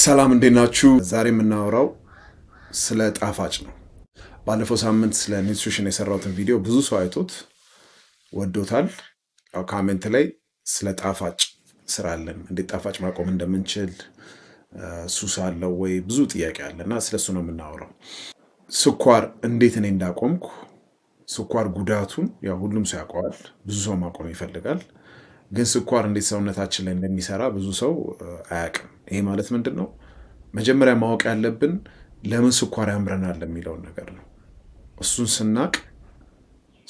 ሰላም እንዴናችሁ ዛሬ የምናወራው ስለ ጣፋጭ ነው ባለፈው ሳምንት ስለ ኒውትሪሽን የሰራሁትን ቪዲዮ ብዙ ሰው አይቶት ወዶታል አው ኮሜንት ላይ ስለ ጣፋጭ ስራለን እንዴት ጣፋጭ ማቆም እንደምንችል ሱስ አለው ወይ ብዙ ጥያቄ አለና ስለሱ ነው የምናወራው ስኳር እንዴት እኔ እንዳቆምኩ ስኳር ጉዳቱን ያው ሁሉም ሰው ያውቃል ብዙ ሰው ማቆም ይፈልጋል ግን ስኳር እንዴት ሰውነታችን ላይ እንደሚሰራ ብዙ ሰው አያውቅም ይሄ ማለት ምንድነው መጀመሪያ ማወቅ ያለብን ለምን ስኳር ያምረናል የሚለው ነገር ነው እሱን ስናቅ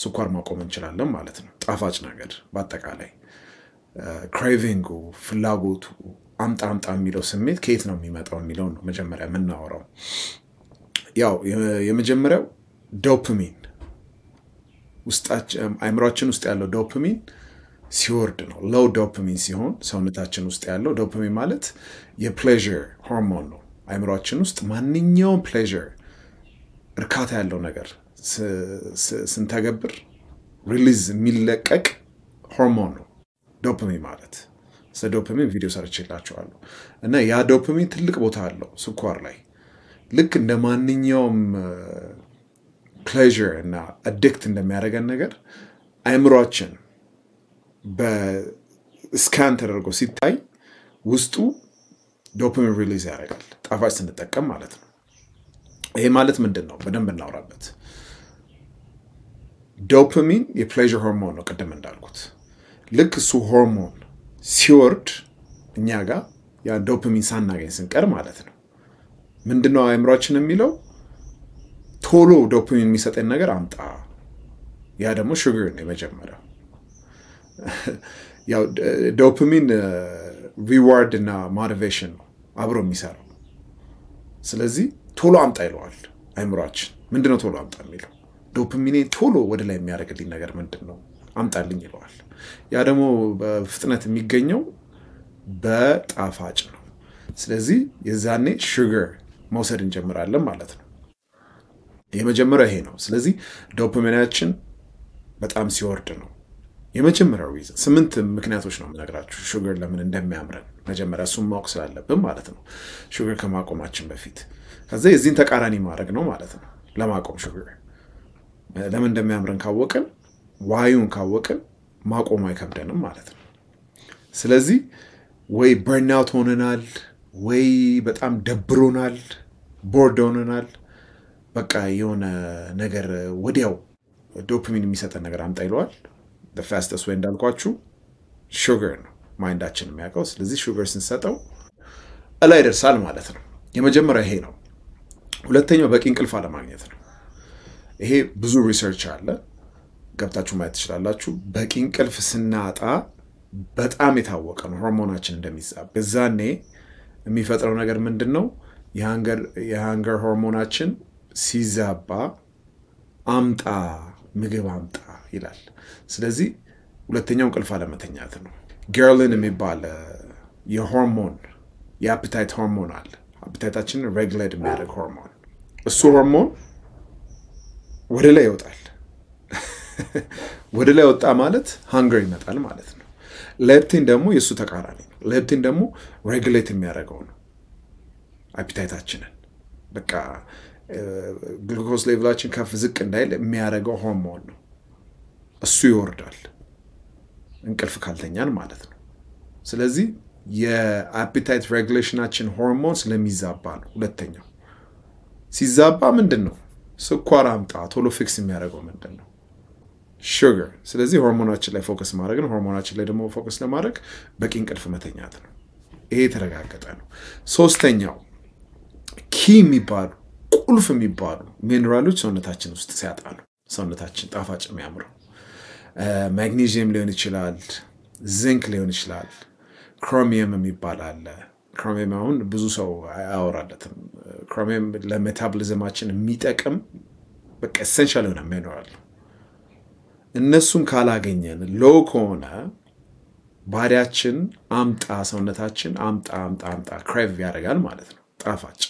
ስኳር ማቆም እንችላለን ማለት ነው ጣፋጭ ነገር በአጠቃላይ ክሬቪንግ ፍላጎቱ አምጣ የሚለው ስሜት ከየት ነው የሚመጣው የሚለው ነው መጀመሪያ የምናወራው ያው የመጀመሪያው ዶፓሚን ውስጣችን አይምሮአችን ውስጥ ያለው ዶፓሚን ሲወርድ ነው low dopamine ሲሆን ሰውነታችን ውስጥ ያለው ዶፓሚን ማለት የፕሌዠር ሃርሞን ነው አይምሮአችን ውስጥ ማንኛውም ፕሌዠር እርካታ ያለው ነገር ስንተገብር ሪሊዝ የሚለቀቅ ሃርሞን ነው ዶፓሚን ማለት ስለ ዶፓሚን ቪዲዮ ሰርቼላችኋለሁ እና ያ ዶፓሚን ትልቅ ቦታ አለው ስኳር ላይ ልክ እንደ ማንኛውም ፕሌዠር እና አዲክት እንደሚያደርገን ነገር አይምሮአችን በስካን ተደርጎ ሲታይ ውስጡ ዶፓሚን ሪሊዝ ያደርጋል ጣፋጭ ስንጠቀም ማለት ነው ይሄ ማለት ምንድነው በደንብ እናወራበት ዶፓሚን የፕሌዠር ሃርሞን ነው ቀደም እንዳልኩት ልክ እሱ ሃርሞን ሲወርድ እኛ ጋር ያ ዶፓሚን ሳናገኝ ስንቀር ማለት ነው ምንድነው አይምሮአችን የሚለው ቶሎ ዶፓሚን የሚሰጠን ነገር አምጣ ያ ደግሞ ሹገር ነው የመጀመሪያው ያው ዶፓሚን ሪዋርድ እና ሞቲቬሽን ነው አብሮ የሚሰራው ስለዚህ ቶሎ አምጣ ይለዋል አይምሮአችን ምንድነው ቶሎ አምጣ የሚለው ዶፓሚን ቶሎ ወደ ላይ የሚያደርግልኝ ነገር ምንድነው አምጣልኝ ይለዋል ያ ደግሞ በፍጥነት የሚገኘው በጣፋጭ ነው ስለዚህ የዛኔ ሹገር መውሰድ እንጀምራለን ማለት ነው የመጀመሪያው ይሄ ነው ስለዚህ ዶፓሚናችን በጣም ሲወርድ ነው የመጀመሪያው ሪዝን 8 ምክንያቶች ነው የምነግራችሁ ሹገር ለምን እንደሚያምረን መጀመሪያ እሱን ማወቅ ስላለብን ማለት ነው ሹገር ከማቆማችን በፊት ከዛ የዚህን ተቃራኒ ማድረግ ነው ማለት ነው ለማቆም ሹገር ለምን እንደሚያምረን ካወቅን ዋዩን ካወቅን ማቆም አይከብደንም ማለት ነው ስለዚህ ወይ በርናውት ሆነናል ወይ በጣም ደብሮናል ቦርድ ሆነናል በቃ የሆነ ነገር ወዲያው ዶፓሚን የሚሰጠን ነገር አምጣ ይለዋል the fastest way እንዳልኳችሁ sugar ነው ማይንዳችን የሚያውቀው ስለዚህ sugar ስንሰጠው እላይ ደርሳል ማለት ነው የመጀመሪያው ይሄ ነው ሁለተኛው በቂ እንቅልፍ አለማግኘት ነው ይሄ ብዙ ሪሰርች አለ ገብታችሁ ማየት ትችላላችሁ በቂ እንቅልፍ ስናጣ በጣም የታወቀ ነው ሃርሞናችን እንደሚዛባ በዛኔ የሚፈጥረው ነገር ምንድነው የሃንገር ሃርሞናችን ሲዛባ አምጣ ምግብ አምጣ ይላል ስለዚህ ሁለተኛው እንቅልፍ አለመተኛት ነው ገርሊን የሚባል የሆርሞን የአፒታይት ሃርሞን አለ አፒታይታችንን ሬጉሌት የሚያደርግ ሃርሞን እሱ ሃርሞን ወደ ላይ ይወጣል ወደ ላይ ወጣ ማለት ሃንገር ይመጣል ማለት ነው ሌፕቲን ደግሞ የሱ ተቃራኒ ነው ሌፕቲን ደግሞ ሬጉሌት የሚያደርገው ነው አፒታይታችንን በቃ ግሉኮስ ሌቭላችን ከፍ ዝቅ እንዳይል የሚያደርገው ሃርሞን ነው እሱ ይወርዳል እንቅልፍ ካልተኛን ማለት ነው ስለዚህ የአፒታይት ሬጉሌሽናችን ሃርሞን ስለሚዛባ ነው ሁለተኛው ሲዛባ ምንድነው ስኳር አምጣ ቶሎ ፊክስ የሚያደርገው ምንድነው ሹገር ስለዚህ ሃርሞናችን ላይ ፎከስ ማድረግ ነው ሃርሞናችን ላይ ደግሞ ፎከስ ለማድረግ በቂ እንቅልፍ መተኛት ነው ይሄ ተረጋገጠ ነው ሶስተኛው ኪ የሚባሉ ቁልፍ የሚባሉ ሚነራሎች ሰውነታችን ውስጥ ሲያጣሉ ሰውነታችን ጣፋጭ የሚያምረው ማግኒዚየም ሊሆን ይችላል ዚንክ ሊሆን ይችላል ክሮሚየም የሚባል አለ ክሮሚየም አሁን ብዙ ሰው አያወራለትም ክሮሚየም ለሜታቦሊዝማችን የሚጠቅም በቃ ኤሰንሻል የሆነ ሚነራል እነሱን ካላገኘን ሎው ከሆነ ባዲያችን አምጣ ሰውነታችን አምጣ ክሬቭ ያደርጋል ማለት ነው ጣፋጭ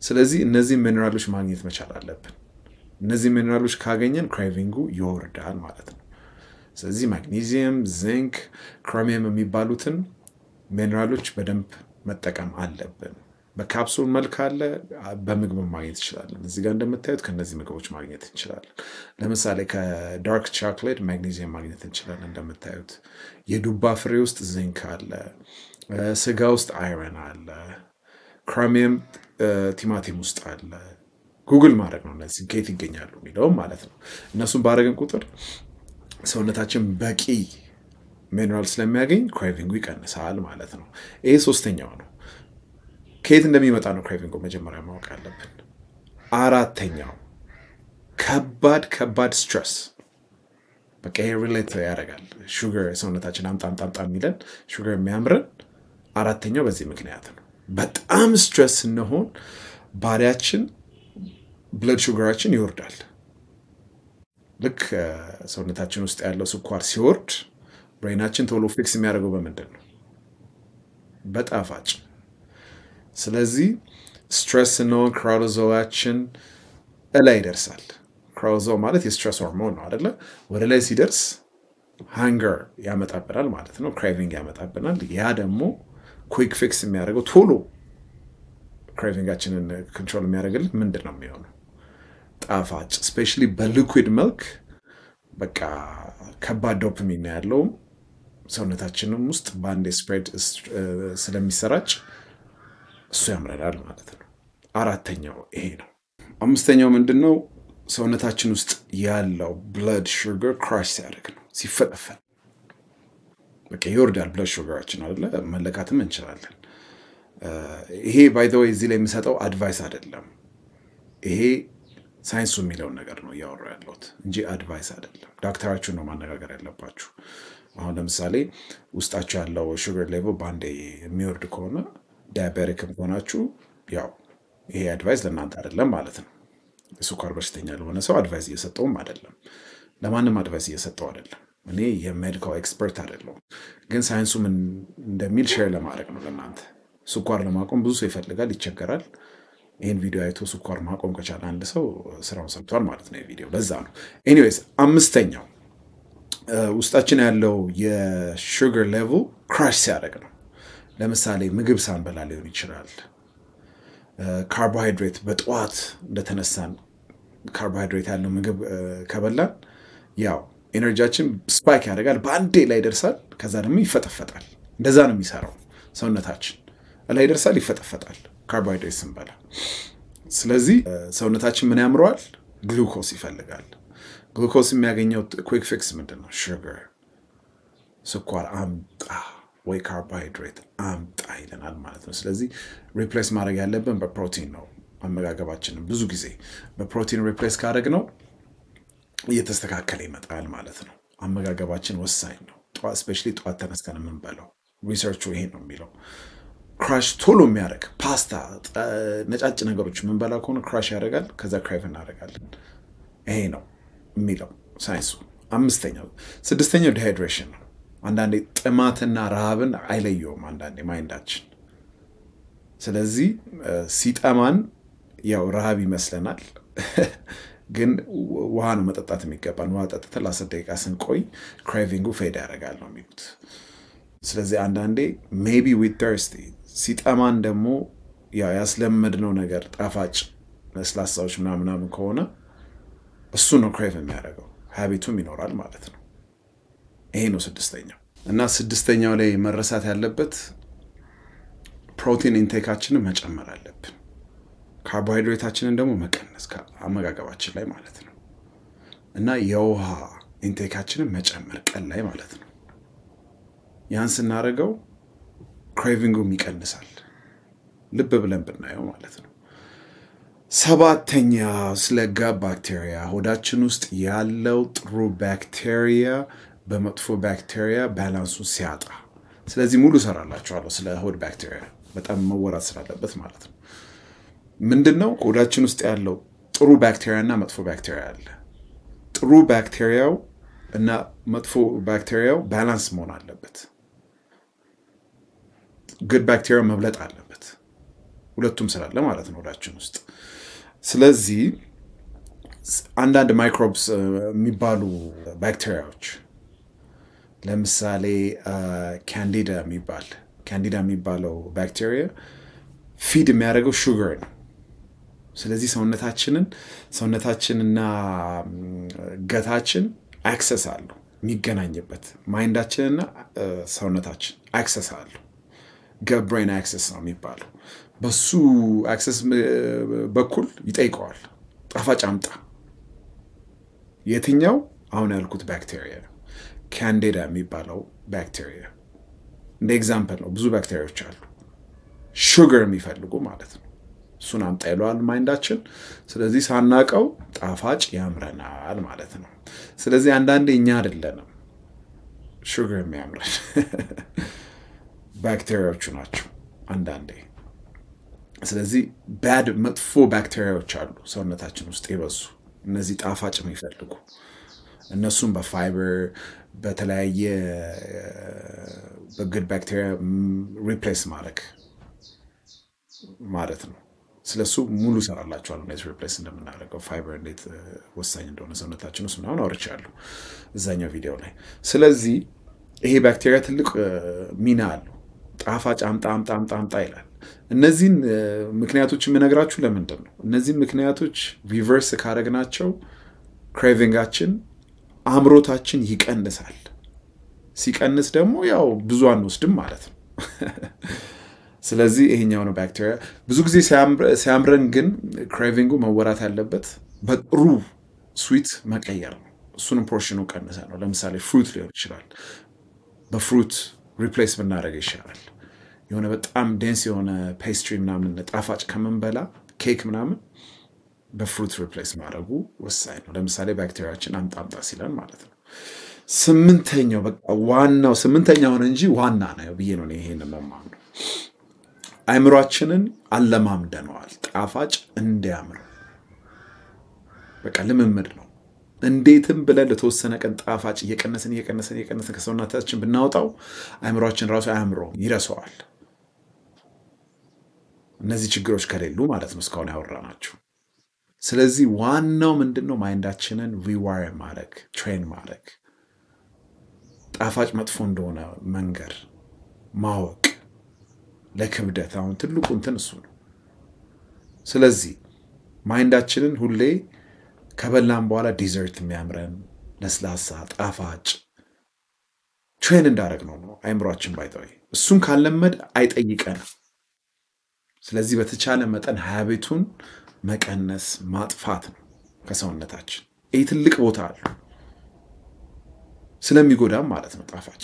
ስለዚህ እነዚህ ሚነራሎች ማግኘት መቻል አለብን እነዚህ ሚነራሎች ካገኘን ክሬቪንጉ ይወርዳል ማለት ነው ስለዚህ ማግኒዚየም ዚንክ ክሮሚየም የሚባሉትን ሚነራሎች በደንብ መጠቀም አለብን በካፕሱል መልክ አለ በምግብ ማግኘት ይችላል እዚህ ጋር እንደምታዩት ከነዚህ ምግቦች ማግኘት እንችላለን ለምሳሌ ከዳርክ ቾኮሌት ማግኔዚየም ማግኘት እንችላለን እንደምታዩት የዱባ ፍሬ ውስጥ ዚንክ አለ ስጋ ውስጥ አይረን አለ ክሮሚየም ቲማቲም ውስጥ አለ ጉግል ማድረግ ነው እነዚህ ከየት ይገኛሉ የሚለው ማለት ነው እነሱን ባረገን ቁጥር ሰውነታችን በቂ ሚነራል ስለሚያገኝ ክሬቪንጉ ይቀንሳል ማለት ነው ይሄ ሶስተኛው ነው ከየት እንደሚመጣ ነው ክሬቪንጉ መጀመሪያ ማወቅ አለብን አራተኛው ከባድ ስትረስ በቃ ይሄ ሪሌት ያደርጋል ሹገር ሰውነታችን አምጣ የሚለን ሹገር የሚያምረን አራተኛው በዚህ ምክንያት ነው በጣም ስትረስ እንሆን ባሪያችን ብለድ ሹገራችን ይወርዳል ልክ ሰውነታችን ውስጥ ያለው ስኳር ሲወርድ ብሬናችን ቶሎ ፊክስ የሚያደርገው በመንደል ነው በጣፋጭ ስለዚህ ስትረስ ነው ኮርቲዞላችን ላይ ይደርሳል ኮርቲዞል ማለት የስትረስ ሃርሞን ነው አይደለ ወደ ላይ ሲደርስ ሃንገር ያመጣብናል ማለት ነው ክሬቪንግ ያመጣብናል ያ ደግሞ ኩዊክ ፊክስ የሚያደርገው ቶሎ ክሬቪንጋችንን ኮንትሮል የሚያደርግልን ምንድነው የሚሆነው ጣፋጭ ስፔሻሊ በሊኩዊድ መልክ በቃ ከባድ ዶፓሚን ያለው ሰውነታችንም ውስጥ ባንድ ስፕሬድ ስለሚሰራጭ እሱ ያምራል ማለት ነው አራተኛው ይሄ ነው አምስተኛው ምንድነው ሰውነታችን ውስጥ ያለው ብለድ ሹገር ክራሽ ሲያደርግ ነው ሲፈጠፈጥ በቃ ይወርዳል ብለድ ሹገራችን አይደለ መለካትም እንችላለን ይሄ ባይ ዘ ዌይ እዚህ ላይ የሚሰጠው አድቫይስ አይደለም ይሄ ሳይንሱ የሚለው ነገር ነው ያወራ ያለውት እንጂ አድቫይስ አይደለም ዶክተራችሁ ነው ማነጋገር ያለባችሁ አሁን ለምሳሌ ውስጣችሁ ያለው ሹገር ሌቭል ባንዴ የሚወርድ ከሆነ ዳያቤቲክም ሆናችሁ ያው ይሄ አድቫይስ ለእናንተ አይደለም ማለት ነው ስኳር በሽተኛ ለሆነ ሰው አድቫይስ እየሰጠውም አይደለም ለማንም አድቫይስ እየሰጠው አይደለም እኔ የሜዲካል ኤክስፐርት አይደለም ግን ሳይንሱ ምን እንደሚል ሼር ለማድረግ ነው ለእናንተ ስኳር ለማቆም ብዙ ሰው ይፈልጋል ይቸገራል ይሄን ቪዲዮ አይቶ ስኳር ማቆም ከቻለ አንድ ሰው ስራውን ሰርቷል ማለት ነው ቪዲዮ ለዛ ነው ኤኒዌይስ አምስተኛው ውስጣችን ያለው የሹገር ሌቭል ክራሽ ሲያደርግ ነው ለምሳሌ ምግብ ሳንበላ ሊሆን ይችላል ካርቦሃይድሬት በጧት እንደተነሳን ካርቦሃይድሬት ያለው ምግብ ከበላን ያው ኤነርጂያችን ስፓይክ ያደርጋል በአንዴ ላይ ይደርሳል ከዛ ደግሞ ይፈጠፈጣል እንደዛ ነው የሚሰራው ሰውነታችን ላይ ይደርሳል ይፈጠፈጣል ካርቦሃይድሬት ስንበላ ስለዚህ ሰውነታችን ምን ያምረዋል ግሉኮስ ይፈልጋል ግሉኮስ የሚያገኘው ኩዊክ ፊክስ ምንድነው ሹገር ስኳር አምጣ ወይ ካርቦሃይድሬት አምጣ ይለናል ማለት ነው ስለዚህ ሪፕሌስ ማድረግ ያለብን በፕሮቲን ነው አመጋገባችን ብዙ ጊዜ በፕሮቲን ሪፕሌስ ካደረግ ነው እየተስተካከለ ይመጣል ማለት ነው አመጋገባችን ወሳኝ ነው ስፔሻሊ ጧት ተነስተን የምንበላው ሪሰርቹ ይሄ ነው የሚለው ክራሽ ቶሎ የሚያደርግ ፓስታ ነጫጭ ነገሮች የምንበላ ከሆነ ክራሽ ያደርጋል ከዛ ክሬቭ እናደርጋለን ይሄ ነው የሚለው ሳይንሱ አምስተኛው ስድስተኛው ዲሃይድሬሽን ነው አንዳንዴ ጥማትና ረሃብን አይለየውም አንዳንዴ ማይንዳችን ስለዚህ ሲጠማን ያው ረሃብ ይመስለናል ግን ውሃ ነው መጠጣት የሚገባን ውሃ ጠጥተን ለ10 ደቂቃ ስንቆይ ክሬቪንጉ ፌድ ያደርጋል ነው የሚሉት ስለዚህ አንዳንዴ ሜቢ ዊ ተርስቲ ሲጠማን ደግሞ ያው ያስለመድነው ነገር ጣፋጭ ለስላሳዎች ምናምን ከሆነ እሱ ነው ክሬቭ የሚያደርገው ሃቢቱም ይኖራል ማለት ነው ይሄ ነው ስድስተኛው እና ስድስተኛው ላይ መረሳት ያለበት ፕሮቲን ኢንቴካችንን መጨመር አለብን ካርቦሃይድሬታችንን ደግሞ መቀነስ አመጋገባችን ላይ ማለት ነው እና የውሃ ኢንቴካችንን መጨመር ቀን ላይ ማለት ነው ያን ስናደርገው ክሬቪንጉም ይቀንሳል ልብ ብለን ብናየው ማለት ነው ሰባተኛ ስለ ጋት ባክቴሪያ ሆዳችን ውስጥ ያለው ጥሩ ባክቴሪያ በመጥፎ ባክቴሪያ ባላንሱን ሲያጣ ስለዚህ ሙሉ ሰራላችኋለሁ ስለ ሆድ ባክቴሪያ በጣም መወራት ስላለበት ማለት ነው ምንድነው ሆዳችን ውስጥ ያለው ጥሩ ባክቴሪያ እና መጥፎ ባክቴሪያ አለ ጥሩ ባክቴሪያው እና መጥፎ ባክቴሪያው ባላንስ መሆን አለበት good bacteria መብለጥ አለበት ሁለቱም ስላለ ማለት ነው ሆዳችን ውስጥ ስለዚህ አንዳንድ ማይክሮብስ የሚባሉ ባክቴሪያዎች ለምሳሌ ካንዲዳ የሚባል ካንዲዳ የሚባለው ባክቴሪያ ፊድ የሚያደርገው ሹገር ነው ስለዚህ ሰውነታችንና ገታችን አክሰስ አለው የሚገናኝበት ማይንዳችንና ሰውነታችን አክሰስ አለው gut brain access ነው የሚባለው በሱ አክሰስ በኩል ይጠይቀዋል ጣፋጭ አምጣ የትኛው አሁን ያልኩት ባክቴሪያ ካንዲዳ የሚባለው ባክቴሪያ እንደ ኤግዛምፕል ነው ብዙ ባክቴሪያዎች አሉ ሹገር የሚፈልጉ ማለት ነው እሱን አምጣ ይለዋል ማይንዳችን ስለዚህ ሳናቀው ጣፋጭ ያምረናል ማለት ነው ስለዚህ አንዳንዴ እኛ አይደለንም ሹገር የሚያምረን ባክቴሪያዎቹ ናቸው አንዳንዴ ስለዚህ ባድ መጥፎ ባክቴሪያዎች አሉ ሰውነታችን ውስጥ ይበዙ እነዚህ ጣፋጭ የሚፈልጉ እነሱም በፋይበር በተለያየ በጉድ ባክቴሪያ ሪፕሌስ ማለት ነው ስለሱ ሙሉ ሰራላችኋል እነዚህ ሪፕሌስ እንደምናደርገው ፋይበር እንዴት ወሳኝ እንደሆነ ሰውነታችን ውስጥ ነው አውርቻለሁ እዛኛው ቪዲዮ ላይ ስለዚህ ይሄ ባክቴሪያ ትልቅ ሚና አለው ጣፋጭ አምጣ ይላል እነዚህን ምክንያቶች የምነግራችሁ ለምንድን ነው እነዚህ ምክንያቶች ሪቨርስ ካደረግናቸው ክሬቪንጋችን አምሮታችን ይቀንሳል ሲቀንስ ደግሞ ያው ብዙ አንወስድም ማለት ነው ስለዚህ ይሄኛው ነው ባክቴሪያ ብዙ ጊዜ ሲያምረን ግን ክሬቪንጉ መወራት ያለበት በጥሩ ስዊት መቀየር ነው እሱንም ፖርሽኑ ቀንሰ ነው ለምሳሌ ፍሩት ሊሆን ይችላል በፍሩት ሪፕሌስ ብናደርግ ይሻላል የሆነ በጣም ዴንስ የሆነ ፔስትሪ ምናምን ጣፋጭ ከመንበላ ኬክ ምናምን በፍሩት ሪፕሌስ ማድረጉ ወሳኝ ነው ለምሳሌ ባክቴሪያችን አምጣ ሲለን ማለት ነው ስምንተኛው በቃ ዋናው ስምንተኛው ነው እንጂ ዋና ነው ብዬ ነው ይሄንን መማር ነው አይምሮአችንን አለማምደነዋል ጣፋጭ እንዲያምር በቃ ልምምድ ነው እንዴትም ብለን ለተወሰነ ቀን ጣፋጭ እየቀነሰን ከሰውነታችን ብናወጣው አይምሮአችን ራሱ አያምሮ ይረሳዋል እነዚህ ችግሮች ከሌሉ ማለት ነው እስካሁን ያወራናችሁ ስለዚህ ዋናው ምንድነው ማይንዳችንን ሪዋየር ማድረግ ትሬን ማድረግ ጣፋጭ መጥፎ እንደሆነ መንገር ማወቅ ለክብደት አሁን ትልቁ እንትን እሱ ነው ስለዚህ ማይንዳችንን ሁሌ ከበላን በኋላ ዲዘርት የሚያምረን ለስላሳ ጣፋጭ ትሬን እንዳደረግነው ነው አይምሮአችን ባይተው እሱን ካለመድ አይጠይቀንም ስለዚህ በተቻለ መጠን ሃቢቱን መቀነስ ማጥፋት ነው ከሰውነታችን ይሄ ትልቅ ቦታ አለው ስለሚጎዳም ማለት ነው ጣፋጭ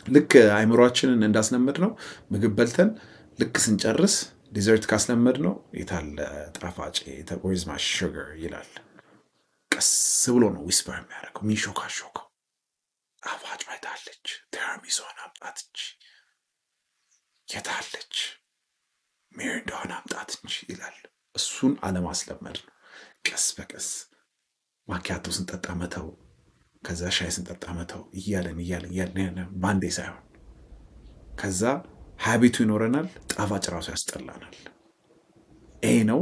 ልክ አይምሮአችንን እንዳስለመድ ነው ምግብ በልተን ልክ ስንጨርስ ዲዘርት ካስለመድ ነው የታለ ጣፋጭ where's my sugar ይላል ቀስ ብሎ ነው ዊስፐር የሚያደርገው ሚሾካሾካው ጣፋጭ ባይታለች ቴራሚሶን አምጣትች የታለች ሚሪንዳውን አምጣትች ይላል እሱን አለማስለመድ ነው ቀስ በቀስ ማኪያቶ ስንጠጣ መተው ከዛ ሻይ ስንጠጣ መተው እያለን ባንዴ ሳይሆን ከዛ ሃቢቱ ይኖረናል ጣፋጭ ራሱ ያስጠላናል ይሄ ነው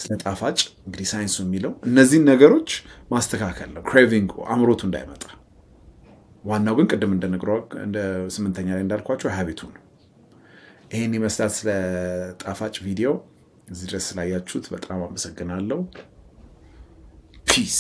ስለ ጣፋጭ እንግዲህ ሳይንሱ የሚለው እነዚህ ነገሮች ማስተካከል ነው ክሬቪንግ አምሮቱ እንዳይመጣ ዋናው ግን ቅድም እንደነገረው እንደ ስምንተኛ ላይ እንዳልኳችሁ ሃቢቱ ነው ይሄን ይመስላል ስለ ጣፋጭ ቪዲዮ እዚህ ድረስ ስላያችሁት በጣም አመሰግናለሁ ፒስ